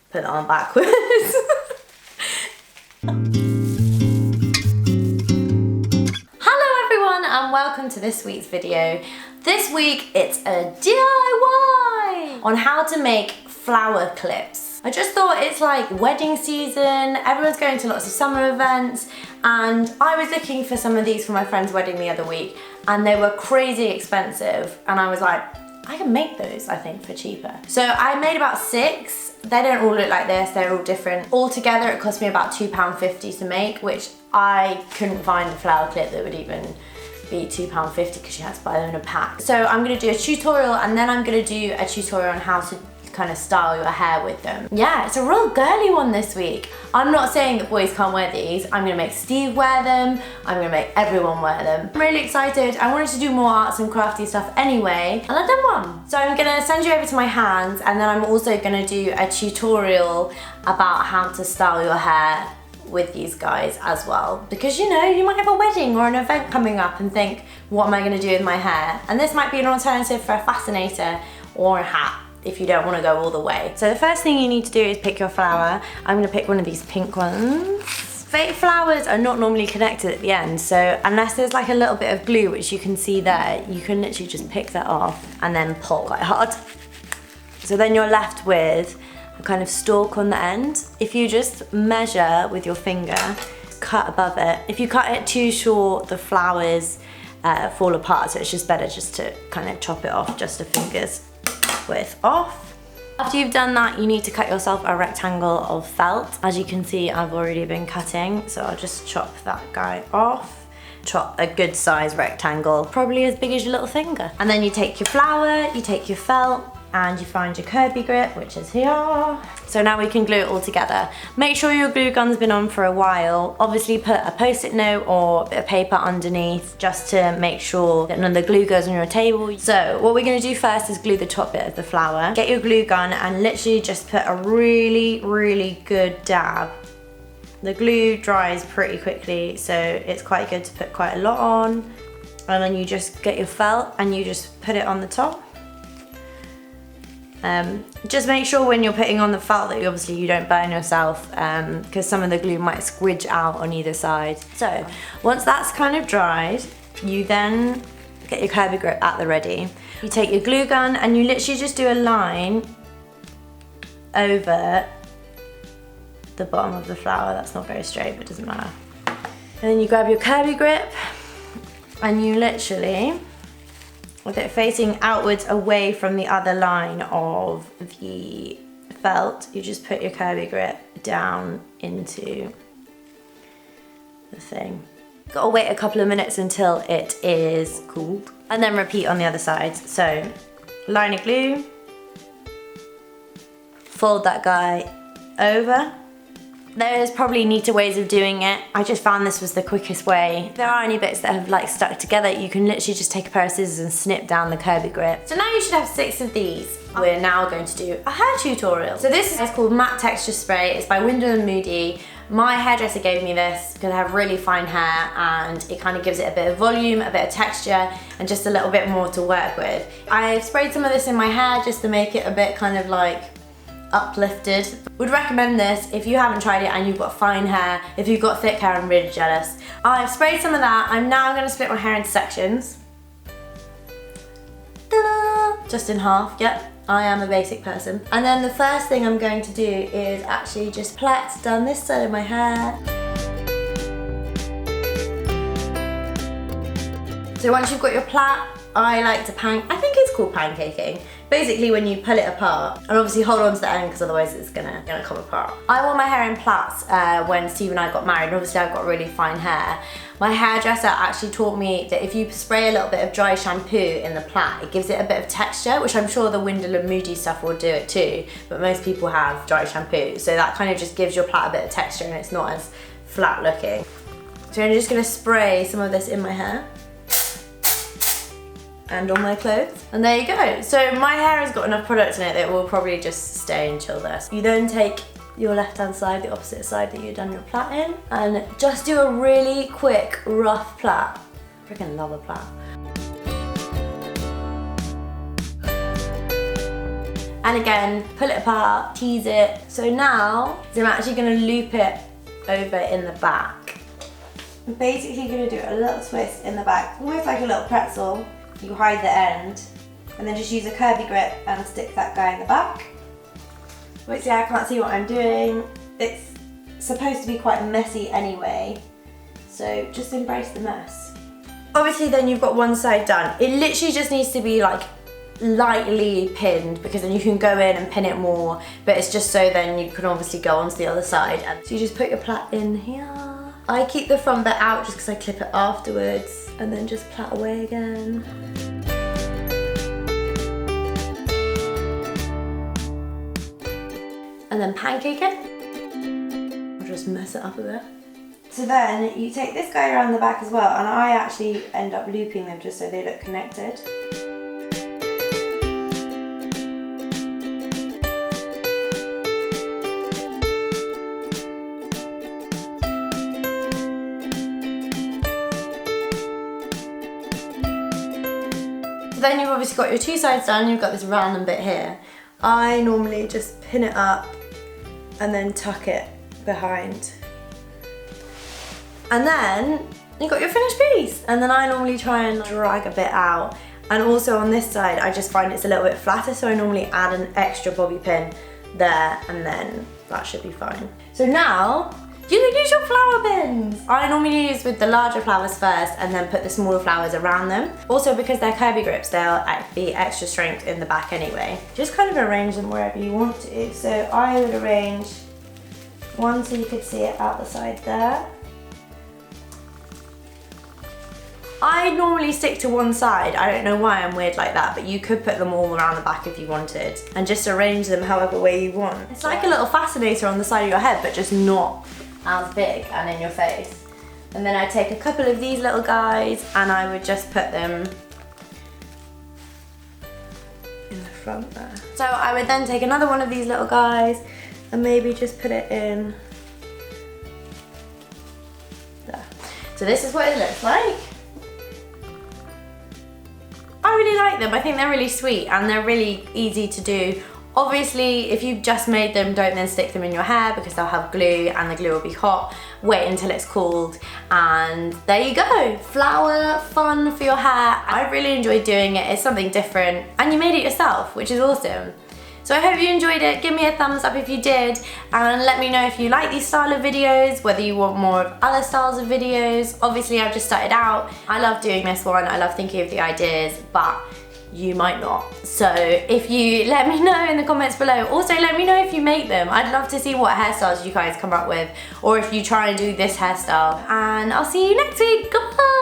put that on backwards. Hello everyone and welcome to this week's video. This week it's a DIY on how to make flower clips. I just thought it's like wedding season, everyone's going to lots of summer events, and I was looking for some of these for my friend's wedding the other week and they were crazy expensive, and I was like, I can make those, I think, for cheaper. So I made about 6. They don't all look like this, they're all different. Altogether it cost me about £2.50 to make, which I couldn't find a flower clip that would even be £2.50 because you had to buy them in a pack. So I'm gonna do a tutorial, and then I'm gonna do a tutorial on how to kind of style your hair with them. Yeah, it's a real girly one this week. I'm not saying that boys can't wear these. I'm gonna make Steve wear them. I'm gonna make everyone wear them. I'm really excited. I wanted to do more arts and crafty stuff anyway, and I've done one. So I'm gonna send you over to my hands, and then I'm also gonna do a tutorial about how to style your hair with these guys as well, because you know, you might have a wedding or an event coming up and think, what am I gonna do with my hair? And this might be an alternative for a fascinator or a hat if you don't want to go all the way. So the first thing you need to do is pick your flower. I'm gonna pick one of these pink ones. Fake flowers are not normally connected at the end, so unless there's like a little bit of glue, which you can see there, you can literally just pick that off and then pull quite hard. So then you're left with a kind of stalk on the end. If you just measure with your finger, cut above it. If you cut it too short, the flowers fall apart, so it's just better just to kind of chop it off just a finger's width off. After you've done that, you need to cut yourself a rectangle of felt. As you can see, I've already been cutting, so I'll just chop that guy off. Chop a good size rectangle, probably as big as your little finger. And then you take your flower, you take your felt, and you find your Kirby grip, which is here. So now we can glue it all together. Make sure your glue gun's been on for a while. Obviously put a post-it note or a bit of paper underneath just to make sure that none of the glue goes on your table. So what we're gonna do first is glue the top bit of the flower. Get your glue gun and literally just put a really, really good dab. The glue dries pretty quickly, so it's quite good to put quite a lot on. And then you just get your felt and you just put it on the top. Just make sure when you're putting on the felt that you don't burn yourself, because some of the glue might squidge out on either side. So once that's kind of dried, you then get your Kirby grip at the ready. You take your glue gun and you literally just do a line over the bottom of the flower. That's not very straight, but it doesn't matter. And then you grab your Kirby grip and you literally, with it facing outwards away from the other line of the felt, you just put your Kirby grip down into the thing. Gotta wait a couple of minutes until it is cooled, and then repeat on the other side. So line of glue, fold that guy over. There's probably neater ways of doing it. I just found this was the quickest way. If there are any bits that have like stuck together, you can literally just take a pair of scissors and snip down the Kirby grip. So now you should have 6 of these. We're now going to do a hair tutorial. So this is called Matte Texture Spray. It's by Windham & Moody. My hairdresser gave me this because I have really fine hair and it kind of gives it a bit of volume, a bit of texture, and just a little bit more to work with. I've sprayed some of this in my hair just to make it a bit kind of like uplifted. Would recommend this if you haven't tried it and you've got fine hair. If you've got thick hair, I'm really jealous. I've sprayed some of that. I'm now going to split my hair into sections. Ta-da! Just in half. Yep, I am a basic person. And then the first thing I'm going to do is actually just plait down this side of my hair. So once you've got your plait, I like to I think it's called pancaking. Basically when you pull it apart, and obviously hold on to the end because otherwise it's gonna come apart. I wore my hair in plaits when Steve and I got married, and obviously I've got really fine hair. My hairdresser actually taught me that if you spray a little bit of dry shampoo in the plait, it gives it a bit of texture, which I'm sure the Windham & Moody stuff will do it too, but most people have dry shampoo, so that kind of just gives your plait a bit of texture and it's not as flat looking. So I'm just gonna spray some of this in my hair and on my clothes. And there you go. So my hair has got enough product in it that it will probably just stay and chill there. You then take your left hand side, the opposite side that you've done your plait in, and just do a really quick, rough plait. Freaking love a plait. And again, pull it apart, tease it. So now, I'm actually gonna loop it over in the back. I'm basically gonna do a little twist in the back, almost like a little pretzel. You hide the end, and then just use a curvy grip and stick that guy in the back. Which, yeah, I can't see what I'm doing. It's supposed to be quite messy anyway, so just embrace the mess. Obviously then you've got one side done. It literally just needs to be like lightly pinned, because then you can go in and pin it more, but it's just so then you can obviously go onto the other side. And so you just put your plait in here. I keep the front bit out just because I clip it afterwards, and then just plait away again. And then pancake it. I'll just mess it up a bit. So then you take this guy around the back as well, and I actually end up looping them just so they look connected. Then you've obviously got your two sides done, you've got this random bit here. I normally just pin it up and then tuck it behind. And then you've got your finished piece. And then I normally try and drag a bit out. And also on this side, I just find it's a little bit flatter, so I normally add an extra bobby pin there, and then that should be fine. So now, you can use your flower pins. I normally use with the larger flowers first and then put the smaller flowers around them. Also, because they're curvy grips, they'll be extra strength in the back anyway. Just kind of arrange them wherever you want to. So I would arrange one so you could see it out the side there. I normally stick to one side. I don't know why I'm weird like that, but you could put them all around the back if you wanted and just arrange them however way you want. It's like a little fascinator on the side of your head, but just not as big and in your face. And then I take a couple of these little guys and I would just put them in the front there. So I would then take another one of these little guys and maybe just put it in there. So this is what it looks like. I really like them. I think they're really sweet and they're really easy to do. Obviously, if you've just made them, don't then stick them in your hair because they'll have glue and the glue will be hot. Wait until it's cooled, and there you go. Flower fun for your hair. I really enjoyed doing it. It's something different, and you made it yourself, which is awesome. So I hope you enjoyed it. Give me a thumbs up if you did, and let me know if you like these style of videos, whether you want more of other styles of videos. Obviously, I've just started out. I love doing this one. I love thinking of the ideas, but you might not. So if you let me know in the comments below. Also, let me know if you make them. I'd love to see what hairstyles you guys come up with, or if you try and do this hairstyle. And I'll see you next week. Goodbye.